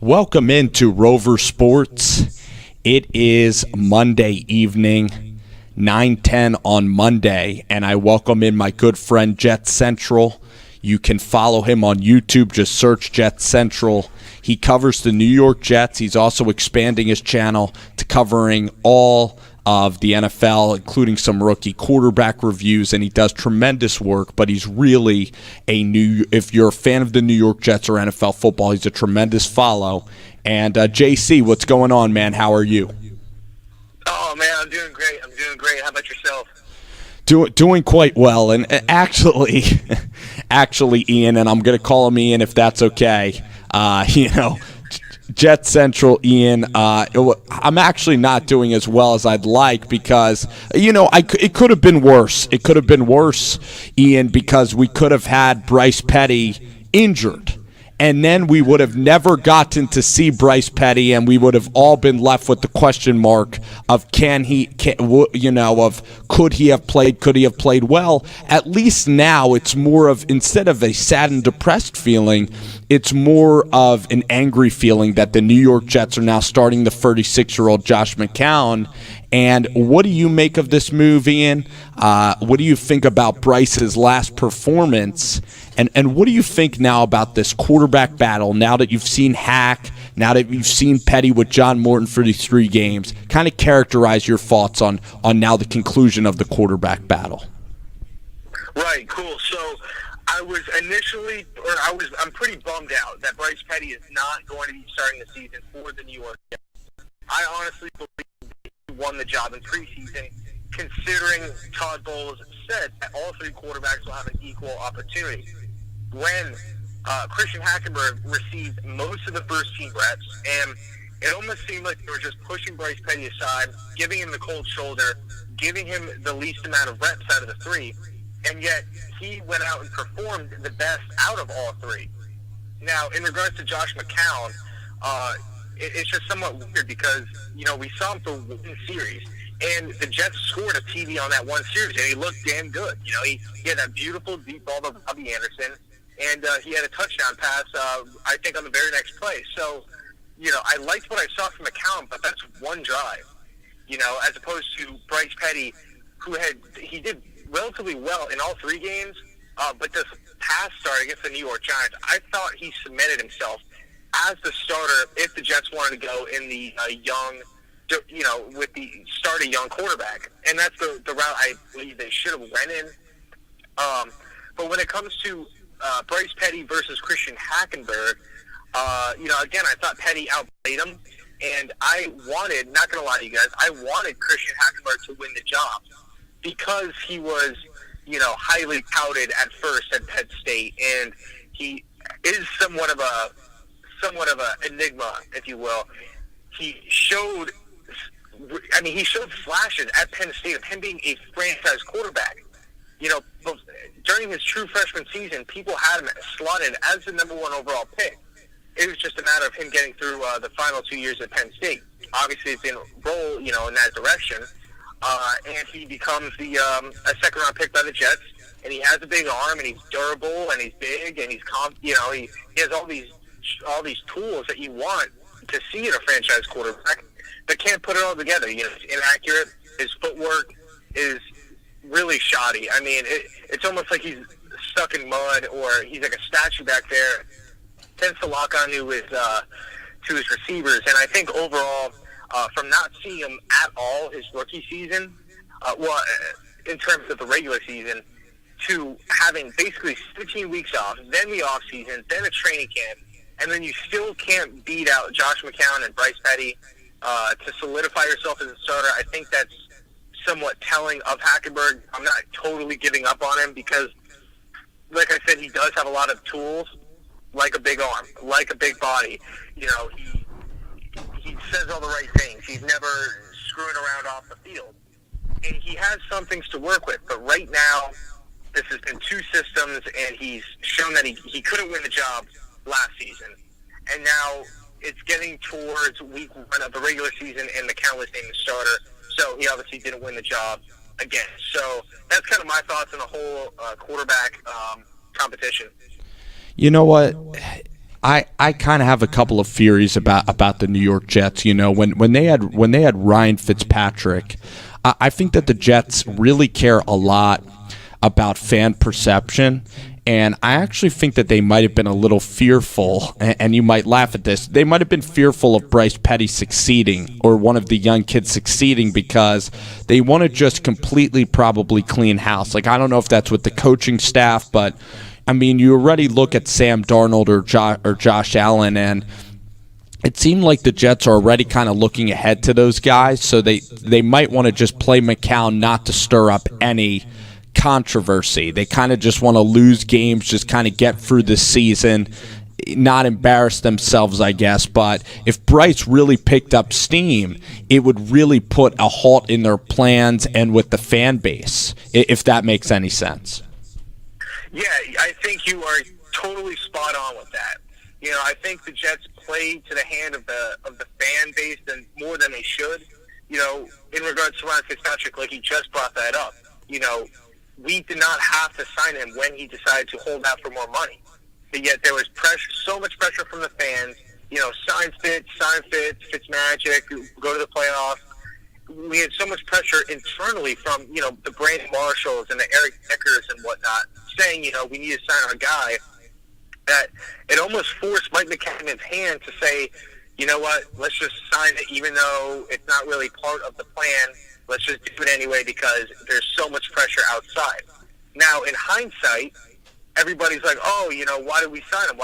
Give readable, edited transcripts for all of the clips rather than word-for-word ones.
Welcome into Rover Sports. It is Monday evening, 9:10 on Monday, and I welcome in my good friend Jet Central. You can follow him on YouTube. Just search Jet Central. He covers the New York Jets. He's also expanding his channel to covering all of the NFL, including some rookie quarterback reviews, and he does tremendous work, but he's really if you're a fan of the New York Jets or NFL football, he's a tremendous follow. And JC, what's going on, man? How are you? Oh, man, I'm doing great. How about yourself? Doing quite well, and actually, Ian, and I'm going to call him Ian if that's okay. Jet Central, Ian, I'm actually not doing as well as I'd like because, it could have been worse. It could have been worse, Ian, because we could have had Bryce Petty injured. And then we would have never gotten to see Bryce Petty, and we would have all been left with the question mark of could he have played well? At least now it's more of, instead of a sad and depressed feeling, it's more of an angry feeling that the New York Jets are now starting the 36-year-old Josh McCown. And what do you make of this move, Ian? What do you think about Bryce's last performance? And what do you think now about this quarterback battle, now that you've seen Hack, now that you've seen Petty with John Morton for these 3 games? Kind of characterize your thoughts on now the conclusion of the quarterback battle. Right, cool. So I'm pretty bummed out that Bryce Petty is not going to be starting the season for the New York Jets. I honestly believe he won the job in preseason, considering Todd Bowles said that all 3 quarterbacks will have an equal opportunity. When Christian Hackenberg received most of the first-team reps, and it almost seemed like they were just pushing Bryce Petty aside, giving him the cold shoulder, giving him the least amount of reps out of the 3, and yet he went out and performed the best out of all 3. Now, in regards to Josh McCown, it's just somewhat weird because, we saw him for 1 series, and the Jets scored a TD on that 1 series, and he looked damn good. He had that beautiful deep ball to Robbie Anderson, and he had a touchdown pass, I think, on the very next play. So, I liked what I saw from McCown, but that's 1 drive, as opposed to Bryce Petty, he did relatively well in all 3 games, but this past start against the New York Giants, I thought he cemented himself as the starter if the Jets wanted to go in the start a young quarterback. And that's the route I believe they should have went in. But when it comes to Bryce Petty versus Christian Hackenberg, again, I thought Petty outplayed him. And I wanted, not going to lie to you guys, I wanted Christian Hackenberg to win the job because he was, highly touted at first at Penn State. And he is somewhat of a enigma, if you will. He showed flashes at Penn State of him being a franchise quarterback. During his true freshman season, people had him slotted as the number 1 overall pick. It was just a matter of him getting through the final 2 years at Penn State. Obviously, it didn't roll, in that direction. And he becomes a second-round pick by the Jets. And he has a big arm, and he's durable, and he's big, and he has all these tools that you want to see in a franchise quarterback, but can't put it all together. He's inaccurate. His footwork is really shoddy. I mean, it's almost like he's stuck in mud, or he's like a statue back there. Tends to lock on to his receivers, and I think overall, from not seeing him at all his rookie season, in terms of the regular season, to having basically 15 weeks off, then the off season, then a training camp, and then you still can't beat out Josh McCown and Bryce Petty to solidify yourself as a starter. I think that's somewhat telling of Hackenberg. I'm not totally giving up on him because, like I said, he does have a lot of tools, like a big arm, like a big body. He says all the right things. He's never screwing around off the field. And he has some things to work with. But right now, this has been 2 systems, and he's shown that he couldn't win the job last season. And now it's getting towards week 1 of the regular season, and McCown was named the starter. So he obviously didn't win the job again. So that's kind of my thoughts on the whole quarterback competition. You know what? I kind of have a couple of theories about the New York Jets. You know, when they had Ryan Fitzpatrick, I think that the Jets really care a lot about fan perception. And I actually think that they might have been a little fearful, and you might laugh at this, they might have been fearful of Bryce Petty succeeding or one of the young kids succeeding because they want to just completely probably clean house. Like, I don't know if that's with the coaching staff, but, I mean, you already look at Sam Darnold or Josh Allen, and it seemed like the Jets are already kind of looking ahead to those guys, so they might want to just play McCown not to stir up any controversy. They kind of just want to lose games, just kind of get through the season, not embarrass themselves, I guess. But if Bryce really picked up steam, it would really put a halt in their plans and with the fan base, if that makes any sense. Yeah, I think you are totally spot on with that. You know, I think the Jets play to the hand of the fan base and more than they should. You know, in regards to Ryan Fitzpatrick, like you just brought that up. You know, we did not have to sign him when he decided to hold out for more money. But yet there was pressure, so much pressure from the fans. You know, sign Fitz, Fitzmagic, go to the playoffs. We had so much pressure internally from, you know, the Brandon Marshalls and the Eric Deckers and whatnot, saying, you know, we need to sign our guy, that it almost forced Mike McCannon's hand to say, you know what, let's just sign it even though it's not really part of the plan. Let's just do it anyway because there's so much pressure outside. Now, in hindsight, everybody's like, oh, you know, why did we sign him?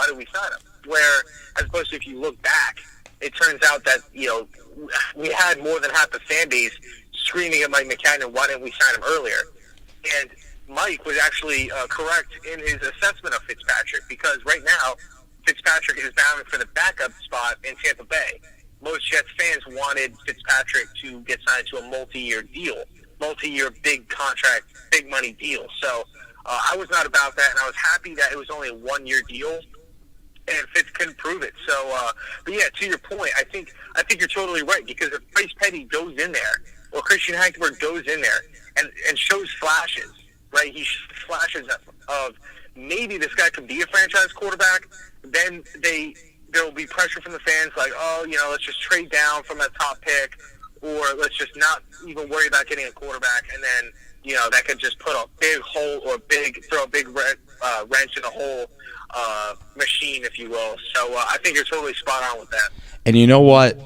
Where, as opposed to if you look back, it turns out that, you know, we had more than half the fan base screaming at Mike McCannon, why didn't we sign him earlier? And Mike was actually correct in his assessment of Fitzpatrick because right now, Fitzpatrick is battling for the backup spot in Tampa Bay. Most Jets fans wanted Fitzpatrick to get signed to a multi-year big contract, big money deal. So I was not about that, and I was happy that it was only a one-year deal, and Fitz couldn't prove it. So, but yeah, to your point, I think you're totally right because if Bryce Petty goes in there or Christian Hackenberg goes in there and shows flashes, right? He shows flashes of maybe this guy could be a franchise quarterback. Then there will be pressure from the fans like, oh, you know, let's just trade down from that top pick, or let's just not even worry about getting a quarterback, and then, you know, that could just put a big hole or throw a big wrench in the whole machine, if you will. So I think you're totally spot on with that. And you know what?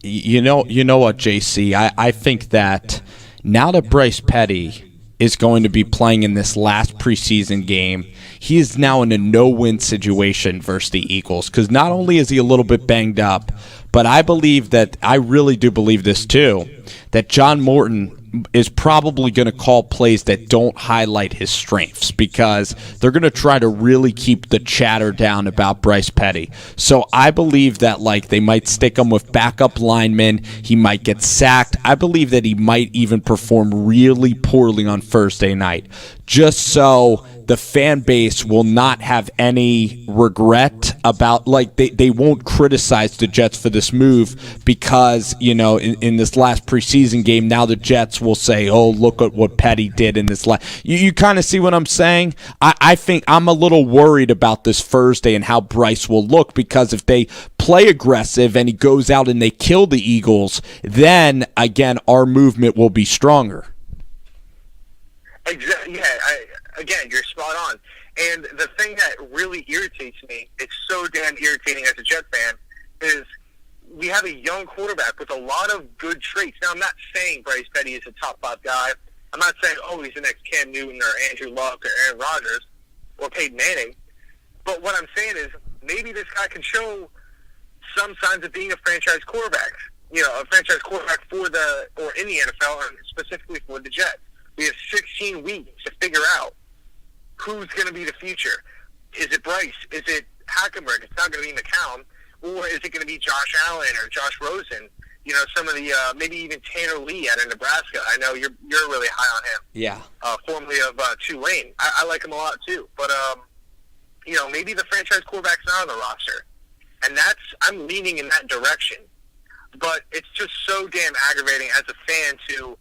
You know what, JC? I think that now that Bryce Petty is going to be playing in this last preseason game, he is now in a no-win situation versus the Eagles because not only is he a little bit banged up, but I really do believe this too, that John Morton is probably going to call plays that don't highlight his strengths because they're going to try to really keep the chatter down about Bryce Petty. So I believe that they might stick him with backup linemen. He might get sacked. I believe that he might even perform really poorly on Thursday night just so the fan base will not have any regret about, they won't criticize the Jets for this move because, you know, in this last preseason game, now the Jets will say, oh, look at what Petty did in this last. You kind of see what I'm saying? I think I'm a little worried about this Thursday and how Bryce will look because if they play aggressive and he goes out and they kill the Eagles, then, again, our movement will be stronger. Exactly. Yeah, again, you're spot on. And the thing that really irritates me, it's so damn irritating as a Jet fan, is we have a young quarterback with a lot of good traits. Now, I'm not saying Bryce Petty is a top 5 guy. I'm not saying, oh, he's the next Cam Newton or Andrew Luck or Aaron Rodgers or Peyton Manning. But what I'm saying is maybe this guy can show some signs of being a franchise quarterback. You know, a franchise quarterback or in the NFL, and specifically for the Jets. We have 16 weeks to figure out who's going to be the future. Is it Bryce? Is it Hackenberg? It's not going to be McCown. Or is it going to be Josh Allen or Josh Rosen? You know, some of the, maybe even Tanner Lee out of Nebraska. I know you're really high on him. Yeah. Formerly of Tulane. I like him a lot too. But, you know, maybe the franchise quarterback's not on the roster. And I'm leaning in that direction. But it's just so damn aggravating as a fan to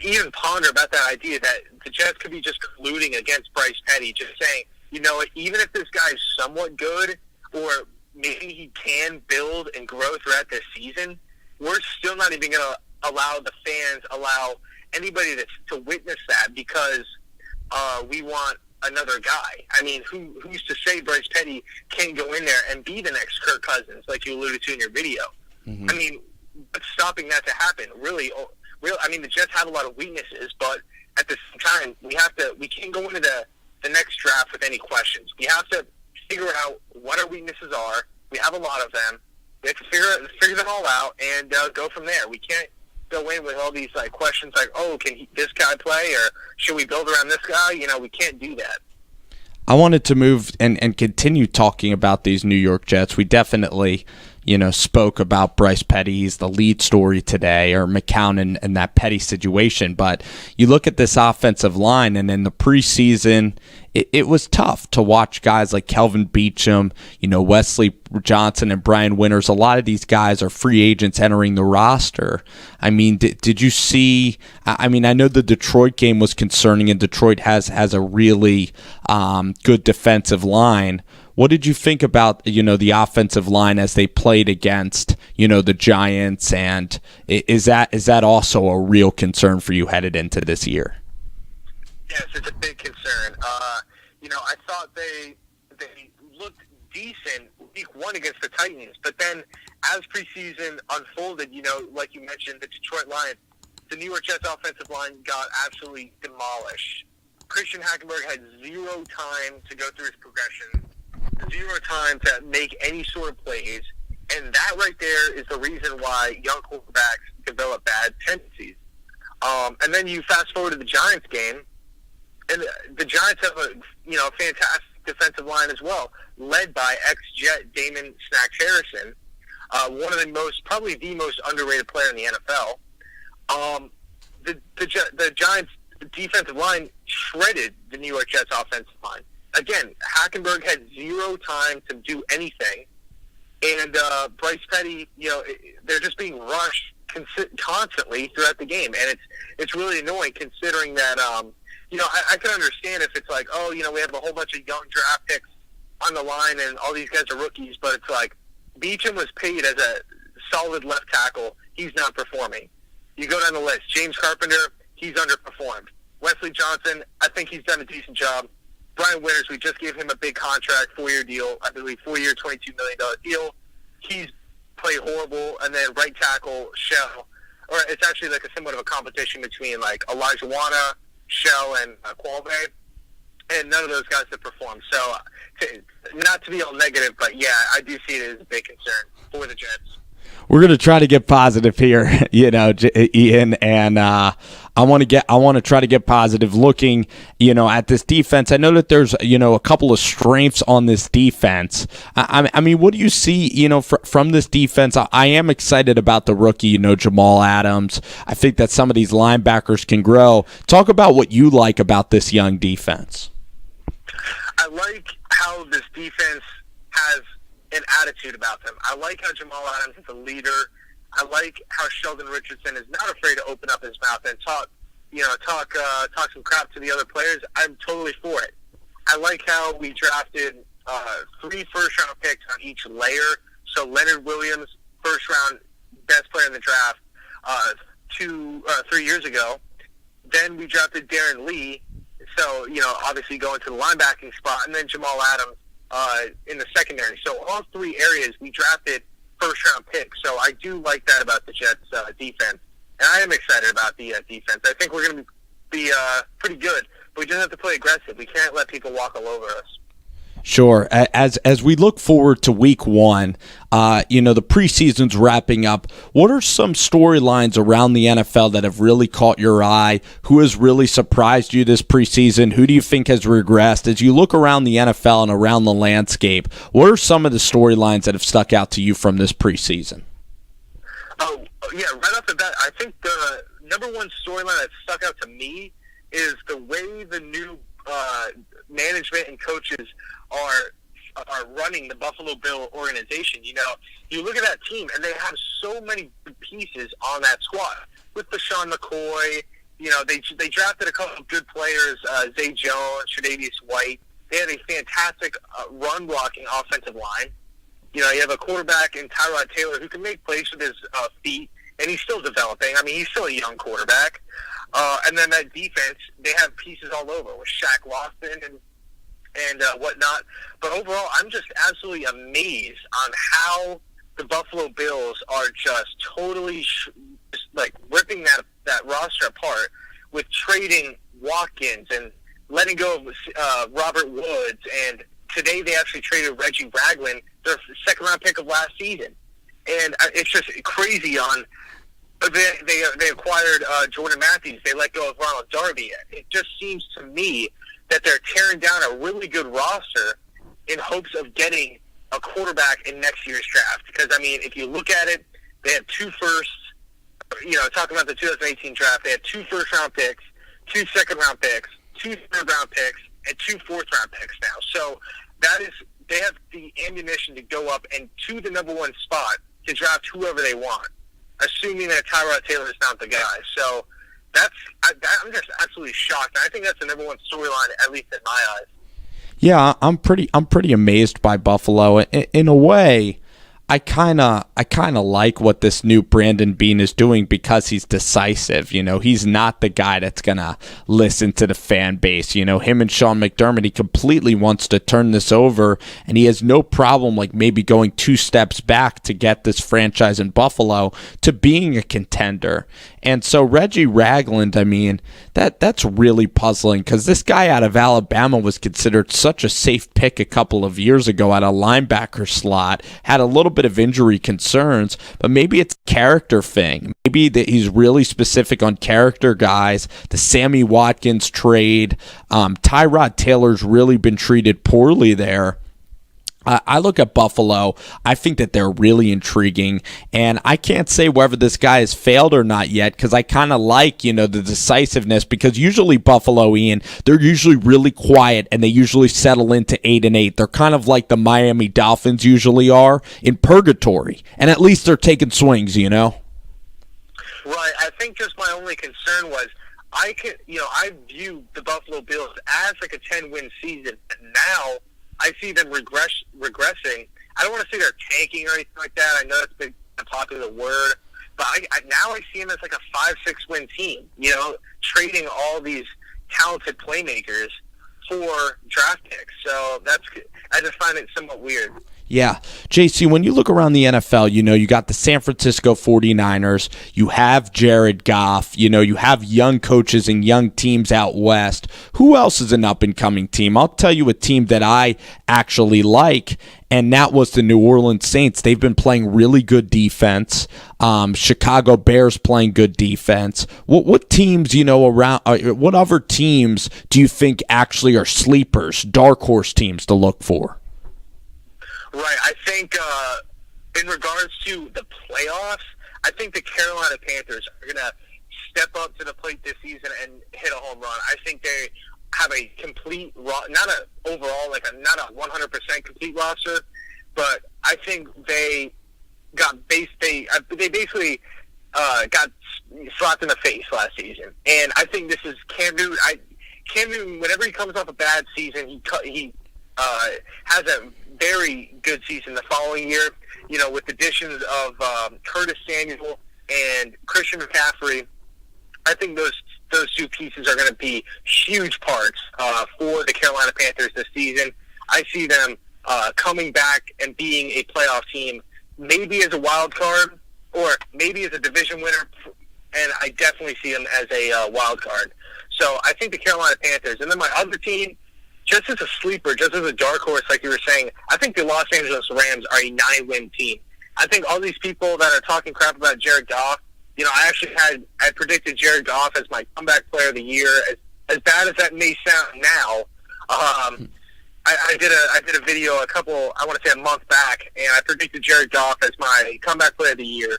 even ponder about that idea that the Jets could be just colluding against Bryce Petty, just saying, you know what, even if this guy's somewhat good, or maybe he can build and grow throughout this season, we're still not even going to allow the fans, allow anybody to witness that, because we want another guy. I mean, who's to say Bryce Petty can't go in there and be the next Kirk Cousins, like you alluded to in your video? Mm-hmm. I mean, stopping that to happen, really, I mean, the Jets have a lot of weaknesses, but at the same time, we can't go into the next draft with any questions. We have to figure out what our weaknesses are. We have a lot of them. We have to figure them all out and go from there. We can't go in with all these questions like, oh, can this guy play, or should we build around this guy? You know, we can't do that. I wanted to move and continue talking about these New York Jets. We definitely, spoke about Bryce Petty. He's the lead story today, or McCown and that Petty situation. But you look at this offensive line, and in the preseason, it was tough to watch guys like Kelvin Beachum, Wesley Johnson and Brian Winters. A lot of these guys are free agents entering the roster. I mean, did you see? I mean, I know the Detroit game was concerning, and Detroit has a really good defensive line. What did you think about, the offensive line as they played against, the Giants? And is that also a real concern for you headed into this year? Yes, it's a big concern. I thought they looked decent week one against the Titans, but then as preseason unfolded, like you mentioned, the Detroit Lions, the New York Jets offensive line got absolutely demolished. Christian Hackenberg had zero time to go through his progression, zero time to make any sort of plays, and that right there is the reason why young quarterbacks develop bad tendencies. And then you fast forward to the Giants game, and the Giants have a fantastic defensive line as well, led by ex-Jet Damon Snacks Harrison, one of probably the most underrated player in the NFL. The Giants' defensive line shredded the New York Jets' offensive line. Again, Hackenberg had zero time to do anything, and Bryce Petty, they're just being rushed constantly throughout the game, and it's really annoying considering that. I can understand if it's like, oh, we have a whole bunch of young draft picks on the line, and all these guys are rookies, but it's like Beachum was paid as a solid left tackle. He's not performing. You go down the list. James Carpenter, he's underperformed. Wesley Johnson, I think he's done a decent job. Brian Winters, we just gave him a big contract, 4-year deal, I believe 4-year, $22 million deal. He's played horrible. And then right tackle, Shell, or it's actually like a somewhat of a competition between like Elijah Wana, Shell, and Qualbe, and none of those guys have performed. So, not to be all negative, but yeah, I do see it as a big concern for the Jets. We're going to try to get positive here, Ian, and I want to try to get positive looking, at this defense. I know that there's, a couple of strengths on this defense. I mean, what do you see, from this defense? I am excited about the rookie, Jamal Adams. I think that some of these linebackers can grow. Talk about what you like about this young defense. I like how this defense has an attitude about them. I like how Jamal Adams is a leader. I like how Sheldon Richardson is not afraid to open up his mouth and talk some crap to the other players. I'm totally for it. I like how we drafted 3 first-round picks on each layer. So Leonard Williams, first-round best player in the draft 3 years ago. Then we drafted Darren Lee, so obviously going to the linebacking spot, and then Jamal Adams in the secondary. So all 3 areas we drafted first-round picks. So I do like that about the Jets' defense. And I am excited about the defense. I think we're going to be pretty good. But we just have to play aggressive. We can't let people walk all over us. Sure. As we look forward to week 1, the preseason's wrapping up. What are some storylines around the NFL that have really caught your eye? Who has really surprised you this preseason? Who do you think has regressed? As you look around the NFL and around the landscape, what are some of the storylines that have stuck out to you from this preseason? Oh, yeah, right off the bat, I think the number one storyline that stuck out to me is the way the new management and coaches are running the Buffalo Bill organization. You look at that team, and they have so many pieces on that squad. With LaShawn McCoy, they drafted a couple of good players, Zay Jones, Tre'Davious White. They have a fantastic run-blocking offensive line. You have a quarterback in Tyrod Taylor who can make plays with his feet, and he's still developing. I mean, he's still a young quarterback. And then that defense, they have pieces all over with Shaq Lawson and whatnot. But overall, I'm just absolutely amazed on how the Buffalo Bills are just totally ripping that roster apart with trading Watkins and letting go of Robert Woods. And today they actually traded Reggie Ragland, their second-round pick of last season. And it's just crazy on they acquired Jordan Matthews. They let go of Ronald Darby. It just seems to me that they're tearing down a really good roster in hopes of getting a quarterback in next year's draft. Because, I mean, if you look at it, they have 2 firsts. Talking about the 2018 draft, they had 2 first-round picks, 2 second-round picks, 2 third-round picks, and 2 fourth-round picks now. So they have the ammunition to go up and to the number 1 spot to draft whoever they want, assuming that Tyrod Taylor is not the guy. So I'm just absolutely shocked. I think that's the number 1 storyline, at least in my eyes. Yeah, I'm pretty amazed by Buffalo. In a way, I kind of like what this new Brandon Beane is doing because he's decisive. He's not the guy that's going to listen to the fan base. Him and Sean McDermott, he completely wants to turn this over, and he has no problem maybe going 2 steps back to get this franchise in Buffalo to being a contender. And so Reggie Ragland, I mean, that's really puzzling because this guy out of Alabama was considered such a safe pick a couple of years ago at a linebacker slot, had a little bit of injury concerns, but maybe it's a character thing. Maybe that he's really specific on character guys. The Sammy Watkins trade, Tyrod Taylor's really been treated poorly there. I look at Buffalo. I think that they're really intriguing, and I can't say whether this guy has failed or not yet because I kind of like, the decisiveness, because usually Buffalo, Ian, they're usually really quiet and they usually settle into 8-8. They're kind of like the Miami Dolphins usually are in purgatory, and at least they're taking swings, Right. I think just my only concern was I view the Buffalo Bills as like a 10-win season, and now I see them regressing. I don't want to say they're tanking or anything like that. I know that's been a popular word, but now I see them as like a 5-6 win team. Trading all these talented playmakers for draft picks. So I just find it somewhat weird. Yeah. JC, when you look around the NFL, you got the San Francisco 49ers, you have Jared Goff, you have young coaches and young teams out west. Who else is an up-and-coming team? I'll tell you a team that I actually like, and that was the New Orleans Saints. They've been playing really good defense. Chicago Bears playing good defense. What teams, around? What other teams do you think actually are sleepers, dark horse teams to look for? Right. I think in regards to the playoffs, I think the Carolina Panthers are going to step up to the plate this season and hit a home run. I think they have a complete, not a 100% complete roster, but I think they basically got slapped in the face last season. And I think this is Cam Newton. Cam Newton, whenever he comes off a bad season, he has a very good season the following year, with additions of Curtis Samuel and Christian McCaffrey. I think those 2 pieces are going to be huge parts for the Carolina Panthers this season. I see them coming back and being a playoff team, maybe as a wild card or maybe as a division winner, and I definitely see them as a wild card. So I think the Carolina Panthers. And then my other team, just as a sleeper, just as a dark horse, like you were saying, I think the Los Angeles Rams are a 9-win team. I think all these people that are talking crap about Jared Goff, I predicted Jared Goff as my comeback player of the year. As bad as that may sound now, I did a video I want to say a month back, and I predicted Jared Goff as my comeback player of the year.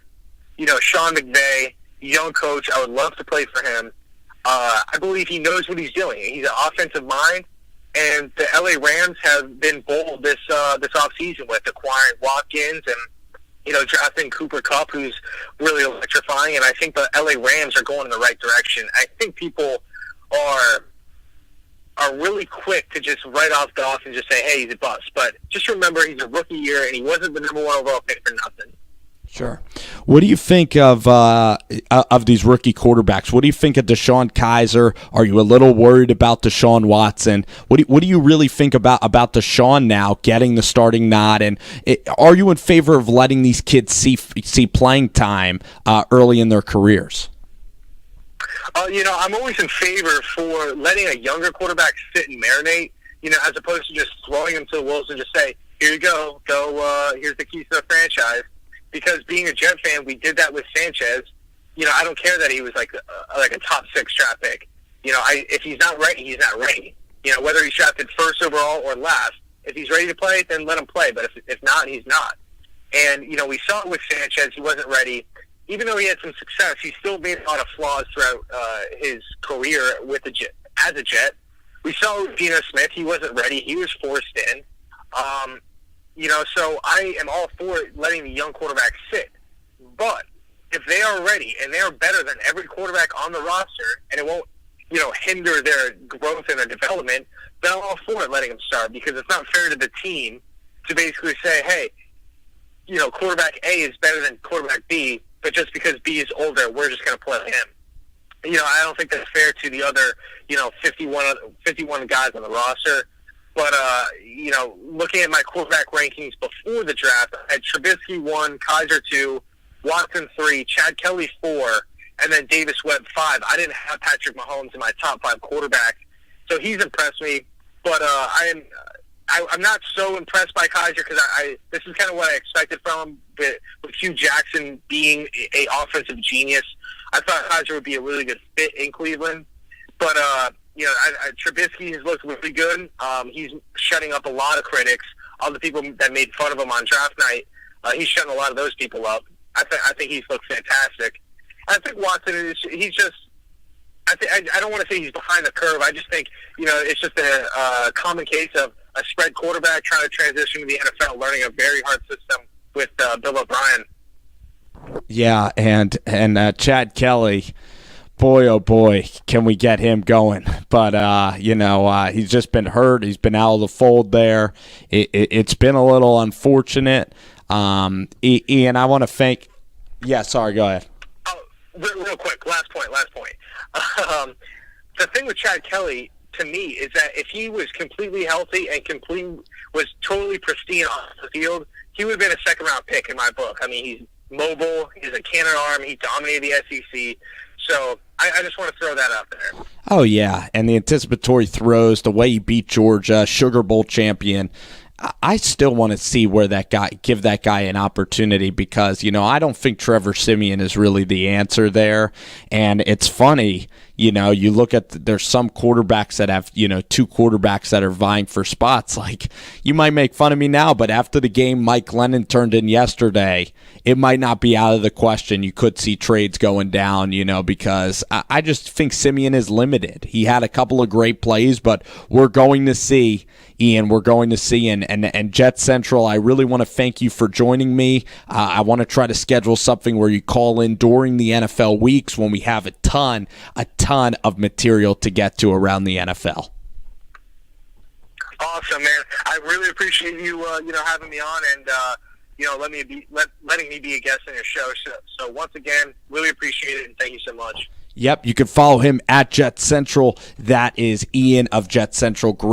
Sean McVay, young coach, I would love to play for him. I believe he knows what he's doing. He's an offensive mind. And the LA Rams have been bold this offseason with acquiring Watkins and, drafting Cooper Kupp, who's really electrifying. And I think the LA Rams are going in the right direction. I think people are are really quick to just write off Goff and just say, hey, he's a bust. But just remember, he's a rookie year, and he wasn't the number 1 overall pick for nothing. Sure. What do you think of these rookie quarterbacks? What do you think of Deshaun Kaiser? Are you a little worried about Deshaun Watson? What do you really think about Deshaun now getting the starting nod? And are you in favor of letting these kids see playing time early in their careers? I'm always in favor for letting a younger quarterback sit and marinate, as opposed to just throwing him to the wolves and just say, here you go, here's the keys to the franchise. Because being a Jet fan, we did that with Sanchez. I don't care that he was like a top 6 draft pick. If he's not ready, he's not ready. Whether he's drafted first overall or last, if he's ready to play, then let him play. But if not, he's not. And, we saw it with Sanchez. He wasn't ready. Even though he had some success, he still made a lot of flaws throughout his career with the Jet, as a Jet. We saw with Geno Smith, he wasn't ready. He was forced in. So I am all for letting the young quarterback sit. But if they are ready and they are better than every quarterback on the roster, and it won't, hinder their growth and their development, then I'm all for it letting them start, because it's not fair to the team to basically say, hey, quarterback A is better than quarterback B, but just because B is older, we're just going to play him. I don't think that's fair to the other, 51 guys on the roster. But, looking at my quarterback rankings before the draft, I had Trubisky 1, Kaiser 2, Watson 3, Chad Kelly 4, and then Davis Webb 5. I didn't have Patrick Mahomes in my top 5 quarterbacks, so he's impressed me. But I'm not so impressed by Kaiser, because this is kind of what I expected from him. But with Hugh Jackson being a offensive genius, I thought Kaiser would be a really good fit in Cleveland. But Trubisky has looked really good. He's shutting up a lot of critics. All the people that made fun of him on draft night, he's shutting a lot of those people up. I think he's looked fantastic. I think Watson he's just. I don't want to say he's behind the curve. I just think it's just a common case of a spread quarterback trying to transition to the NFL, learning a very hard system with Bill O'Brien. Yeah, and Chad Kelly. Boy, oh boy, can we get him going. But, he's just been hurt. He's been out of the fold there. It's been a little unfortunate. Ian, I want to thank – yeah, sorry, go ahead. Oh, real quick, last point. The thing with Chad Kelly, to me, is that if he was completely healthy and was totally pristine on the field, he would have been a second-round pick in my book. I mean, he's mobile. He's a cannon arm. He dominated the SEC. So I just want to throw that out there. Oh, yeah, and the anticipatory throws, the way he beat Georgia, Sugar Bowl champion. I still want to see where give that guy an opportunity, because, I don't think Trevor Siemian is really the answer there. And it's funny, you look at, there's some quarterbacks that have, 2 quarterbacks that are vying for spots. Like, you might make fun of me now, but after the game Mike Lennon turned in yesterday, it might not be out of the question. You could see trades going down, because I just think Siemian is limited. He had a couple of great plays, but we're going to see, Ian, and Jet Central, I really want to thank you for joining me. I want to try to schedule something where you call in during the NFL weeks when we have a ton of material to get to around the NFL. Awesome, man. I really appreciate you, having me on and, letting me be a guest on your show. So once again, really appreciate it, and thank you so much. Yep, you can follow him at Jet Central. That is Ian of Jet Central. Great.